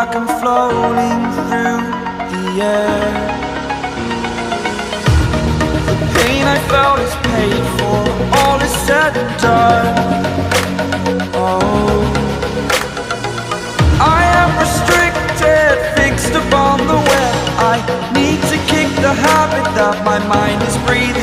like I'm floating through the air. The pain I felt is paid for, all is said and done. Oh, I am restricted, fixed upon the web. I need to kick the habit that my mind is breathing